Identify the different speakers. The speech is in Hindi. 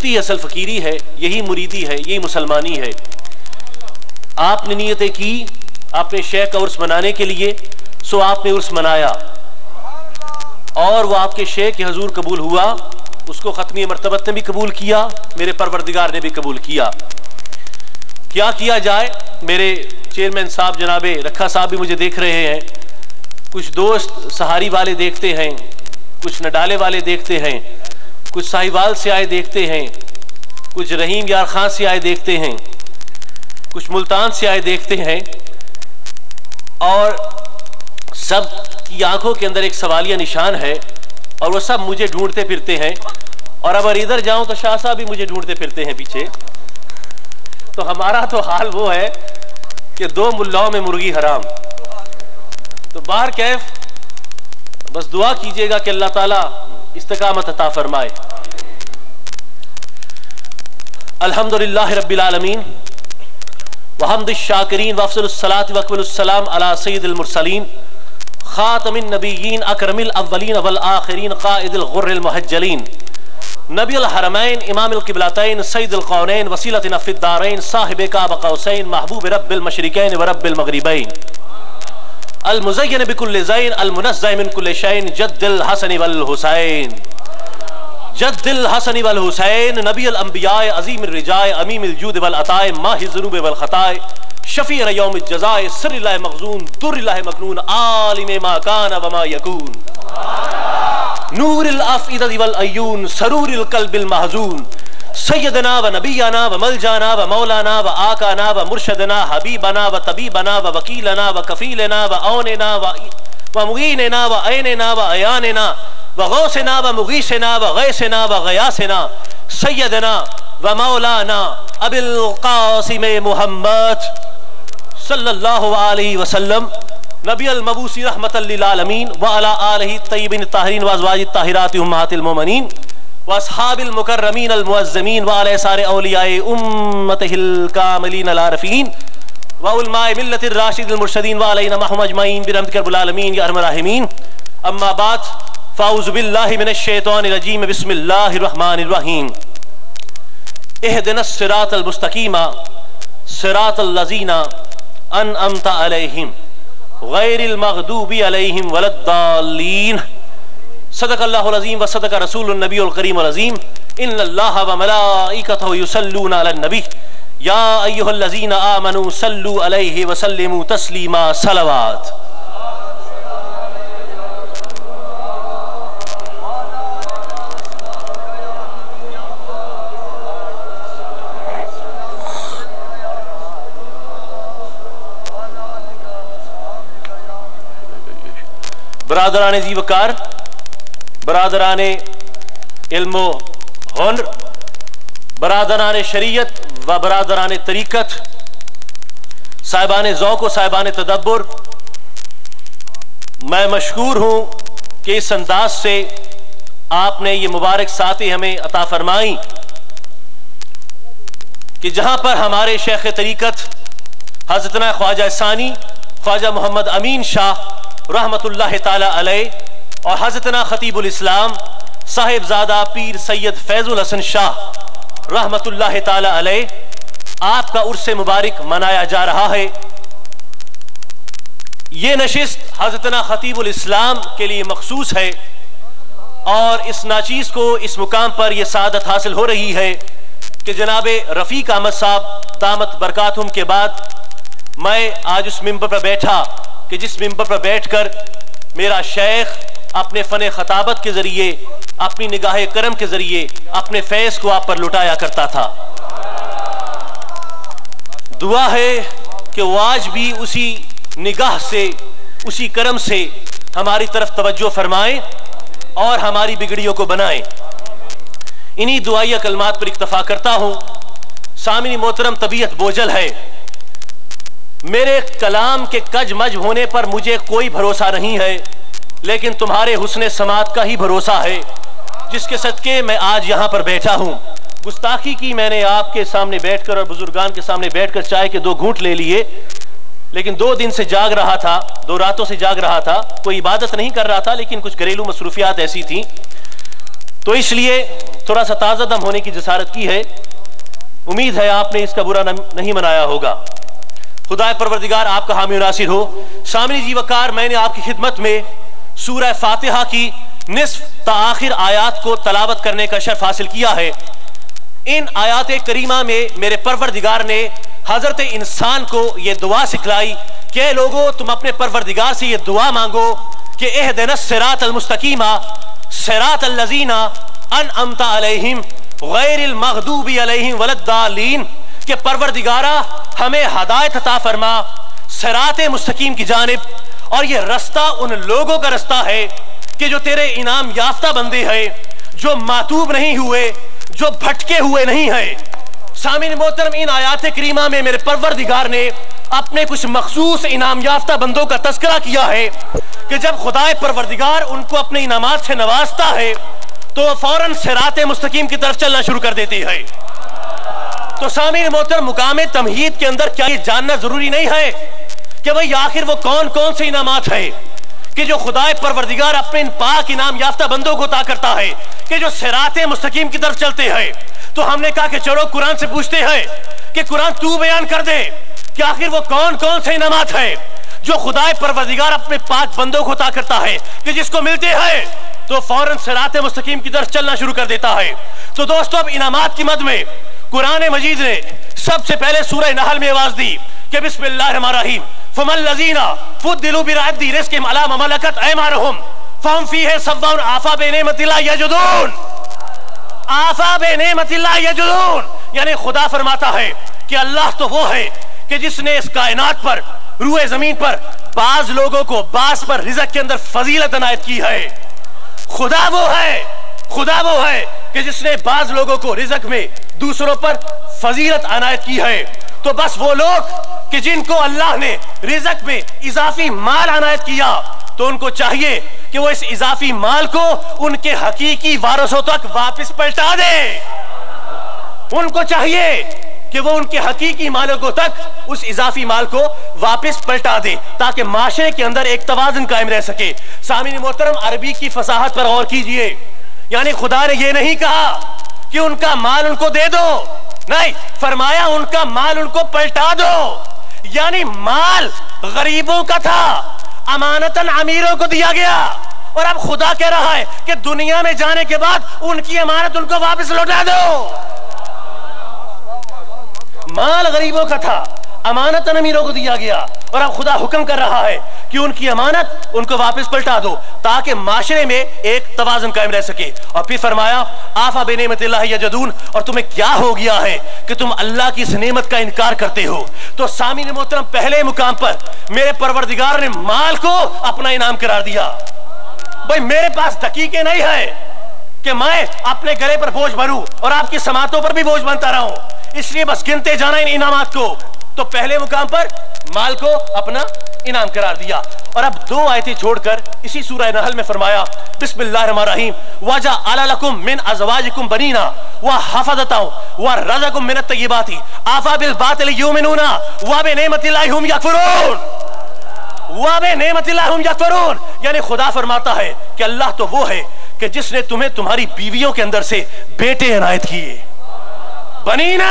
Speaker 1: मजबूती असल फकीरी है, यही मुरीदी है, यही मुसलमानी है। आपने नीयतें की अपने शेख का उर्स मनाने के लिए, सो आपने उर्स मनाया और वो आपके शेख के हजूर कबूल हुआ, उसको खत्मी मर्तबत ने भी कबूल किया, मेरे परवरदिगार ने भी कबूल किया। क्या किया जाए? मेरे चेयरमैन साहब जनाबे रखा साहब भी मुझे देख रहे हैं, कुछ दोस्त सहारी वाले देखते हैं, कुछ नडाले वाले देखते हैं, कुछ साहिवाल से आए देखते हैं, कुछ रहीम यार खान से आए देखते हैं, कुछ मुल्तान से आए देखते हैं, और सब की आंखों के अंदर एक सवालिया निशान है और वो सब मुझे ढूंढते फिरते हैं। और अगर इधर जाऊं तो शाह साहब भी मुझे ढूंढते फिरते हैं पीछे। तो हमारा तो हाल वो है कि दो मुल्लाओं में मुर्गी हराम। तो बाहर कैफ बस दुआ कीजिएगा कि अल्लाह ताला इस्तिकामत अता फरमाए। अल्हम्दुलिल्लाह रब्बिल आलमीन व हम्दुश शाकिरीन व अफ़ज़लुस सलाति व अकमलुस सलाम अला सय्यिदिल मुरसलीन खातमिन नबिय्यीन अकरमिल अव्वलीन वल आखिरीन क़ाइदिल गुर्रिल मुहज्जलीन नबील हरमैन इमामुल क़िबलतैन सय्यिदुल कौनैन वसीलतुना फ़िद दारैन साहिब काब क़ौसैन महबूब रब्बिल मशरिकैन व रब्बिल मग़रिबैन अल मुज़य्यन बिकुल्लि ज़ैन अल मुनज़्ज़ह मिन कुल्लि शैइन जद्दिल हसन वल हुसैन जद्दिल हसन वल हुसैन नबील अंबियाए अज़ीमिर रिजाए अमीमिल जूद वल अताए माहि ज़ुनूब वल ख़ताए शफ़ीअ यौमिज जज़ाए सिर्रिल्लाहि मख़ज़ून दुर्रिल्लाहि मकनून आलिम मा कान व मा यकून नूरिल अफ़इदति वल अयून सरूरिल क़ल्बिल महज़ून सय्यदना व नबियना व मलजाना व मौलाना व आकाना व मुर्शदना हबीबना व तबीबना व वकीलना व कफीलना व औनना व मुगीनना व ऐनना व अयानना व गौसना व मुगीसना व गैसना व गयासना सय्यदना व मौलाना अबिल क़ासिम मुहम्मद सल्लल्लाहु अलैहि वसल्लम नबील मबूसी रहमतल लिल आलमीन व अला आलिहि तय्यबीन ताहिरीन व अज़वाजित ताहिरात उम्महातिल मोमिनीन व अस्हाबिल मुकर्रमीन अल मुअज़्ज़मीन व अला सारे औलियाए उम्मतिहिल कामिलीन अल आरिफीन व उलमाए मिल्लतिर राशिदिल मुर्शदीन व अलैना महम अजमईन बिरहमतिका रब्बिल आलमीन या अरहमर राहिमीन। अम्मा बाद फ़अऊज़ु बिल्लाहि मिनश शैतानिर रजीम बिस्मिल्लाहिर रहमानिर रहीम। इहदिनस सिरातल मुस्तक़ीम सिरातल लज़ीना अनअमता अलैहिम गैरिल मग़दूबि अलैहिम वलद्दाल्लीन। सदक़ल्लाहुल अज़ीम व सदक़ रसूलुन नबियुल करीमुल अज़ीम। इन्नल्लाहा व मलाइकतहु युसल्लूना अलन नबी या अय्युहल्लज़ीना आमनू सल्लू अलैहि व सल्लिमू तस्लीमा सलवात। बरादरान जीवकार, बरादरान इल्मो हुनर, बरादरान शरीयत व बरादरान तरीक़त, साहिबान ज़ौक़ व साहिबान तदब्बुर, मैं मशकूर हूँ कि इस अंदाज से आपने ये मुबारक साथी हमें अता फरमाई कि जहाँ पर हमारे शेख तरीक़त हज़रतना ख्वाजा सानी ख्वाजा मोहम्मद अमीन शाह रहमतुल्लाह ताला अलैह और हज़रतना खतीबुल इस्लाम साहिबजादा पीर सैयद फैजुल हसन शाह रहमतुल्लाह ताला अलैह आपका उर्स मुबारक मनाया जा रहा है। ये नशिस्त हज़रतना खतीबुल इस्लाम के लिए मखसूस है और इस नाचीज़ को इस मुकाम पर यह सादत हासिल हो रही है कि जनाबे रफ़ीक अहमद साहब दामत बरकातुहुम के बाद मैं आज उस मिंबर पर बैठा कि जिस मिंबर पर बैठकर मेरा शेख अपने फ़न खताबत के ज़रिए अपनी निगाह करम के ज़रिए अपने फैज़ को आप पर लुटाया करता था। दुआ है कि वो आज भी उसी निगाह से उसी करम से हमारी तरफ तवज्जो फरमाएं और हमारी बिगड़ियों को बनाएं। इन्हीं दुआइया कलमात पर इक्तफा करता हूँ। सामिनी मोहतरम, तबीयत बोझल है, मेरे कलाम के कज मज होने पर मुझे कोई भरोसा नहीं है, लेकिन तुम्हारे हुस्ने समात का ही भरोसा है जिसके सदके मैं आज यहाँ पर बैठा हूँ। गुस्ताखी की मैंने आपके सामने बैठकर और बुजुर्गान के सामने बैठकर चाय के 2 घूंट ले लिए, लेकिन 2 दिन से जाग रहा था, 2 रातों से जाग रहा था। कोई इबादत नहीं कर रहा था, लेकिन कुछ घरेलू मसरूफियात ऐसी थी। तो इसलिए थोड़ा सा ताज़ा दम होने की जसारत की है। उम्मीद है आपने इसका बुरा नहीं मनाया होगा। खुदाए परवरदिगार आपका हामी नासिर हो। सामनी जी वकार, मैंने आपकी खिदमत में सूरह फातिहा की निस्फ ता आखिर आयात को तलावत करने का शर्फ हासिल किया है। इन आयात करीमा में मेरे परवरदिगार ने हजरत इंसान को यह दुआ सिखलाई कि लोगों, तुम अपने परवरदिगार से यह दुआ मांगो कि इहदिनस सिरातल मुस्तकीमा सिरातल लज़ीना अनअमता अलैहिम गैरिल मग़दूबी अलैहिम वलद्दालीन, कि परवरदिगारा हमें हदायत अता फरमा सिराते मुस्तकीम की जानिब, और ये रास्ता उन लोगों का रास्ता है कि जो तेरे इनाम याफ्ता बंदे हैं, जो मातूब नहीं हुए, जो भटके हुए नहीं है। सामीन मोहतरम, इन आयात करीमा में मेरे परवरदिगार ने अपने कुछ मखसूस इनाम याफ्ता बंदों का तस्करा किया है कि जब खुदाए परवरदिगार उनको अपने इनामात से नवाजता है तो फौरन सिराते मुस्तकीम की तरफ चलना शुरू कर देती है। तो सामीन मोहतरम, मुकामे तमहीद के अंदर क्या ये जानना जरूरी नहीं है कि भाई आखिर वो कौन कौन से इनामात है कि जो खुदाए परवरदिगार अपने इन पाक इनाम याफ्ता बंदों को अता करता है कि जो सिराते मुस्तकीम की तरफ चलते हैं। तो हमने कहा कि चलो कुरान से पूछते हैं कि कुरान तू बयान कर दे कि आखिर वो कौन कौन से इनामात है जो खुदाए परवरदिगार अपने पाक बंदों को अता करता है कि जिसको मिलते हैं तो फौरन सिराते मुस्तकीम की तरफ चलना शुरू कर देता है। तो दोस्तों, अब इनामात की मद में कुरान मजीद ने सबसे पहले सूरह नहल में आवाज दी कि बिस्मिल्लाहिर्रहमानिर्रहीम फमल लजीना फुद्दिलू बिरद्दी रिज़्क़िहिम अला मा मलकत अयमानुहुम फहुम फीही सव्वाउन आफा बिनिअमतिल्लाहि यजदून। आफा बिनिअमतिल्लाहि यजदून यानी खुदा फरमाता है कि अल्लाह तो वो है कि जिसने इस कायनात पर, रूए जमीन पर बाज लोगों को बास पर रिज़्क़ के अंदर फजीलत अनायत की है। खुदा वो है कि जिसने बाज लोगों को रिज़्क़ में दूसरों पर फजीलत अनायत की है। तो बस वो लोग कि जिनको अल्लाह ने रिज़्क़ में इजाफी माल अनायत किया, तो उनको चाहिए कि वो इस इजाफी माल को उनके हकीकी वारिसों तक वापस पलटा दे। उनको चाहिए कि वो उनके हकीकी मालिकों तक उस इजाफी माल को वापस पलटा दे ताकि माशरे के अंदर एक तवाज़ुन कायम रह सके। सामीन मोहतरम, अरबी की फसाहत पर गौर कीजिए। यानी खुदा ने ये नहीं कहा कि उनका माल उनको दे दो, नहीं, फरमाया उनका माल उनको पलटा दो। यानी माल गरीबों का था, अमानतन अमीरों को दिया गया, और अब खुदा कह रहा है कि दुनिया में जाने के बाद उनकी अमानत उनको वापस लौटा दो। माल गरीबों का था, अमानतन अमीरों को दिया गया, और अब खुदा हुक्म कर रहा है कि उनकी अमानत उनको वापस पलटा दो ताकि माशरे में एक तवाज़ुन कायम रह सके। और फिर फरमाया आफा बिनिअमतिल्लाहि यजदून, और तुम्हें क्या हो गया है कि तुम अल्लाह की इस नेमत का इनकार करते हो। तो सामीन मोहतरम, पहले मुकाम पर मेरे परवरदिगार ने माल को अपना इनाम करार दिया। भाई मेरे पास दकीके नहीं है कि मैं अपने गले पर बोझ भरूं और आपकी समातों पर भी बोझ बनता रहूं, इसलिए बस गिनते जाना इन इनामात को। तो पहले मुकाम पर माल को अपना इनाम करार दिया। और अब दो आयतें छोड़कर इसी सूरह नहल में फरमाया बिस्मिल्लाहिर्रहमानिर्रहीम वजअल लकुम मिन अज़वाजिकुम बनीना व हफ़दतन व रज़क़कुम मिनत तय्यिबाति आफा बिल बातिल युमिनूना व बिनिअमतिल्लाहि हुम यकफुरून। व बिनिअमतिल्लाहि हुम यकफुरून यानी खुदा फरमाता है कि अल्लाह तो वो है कि जिसने तुम्हें तुम्हारी बीवियों के अंदर से बेटे इनायत किए। बनीना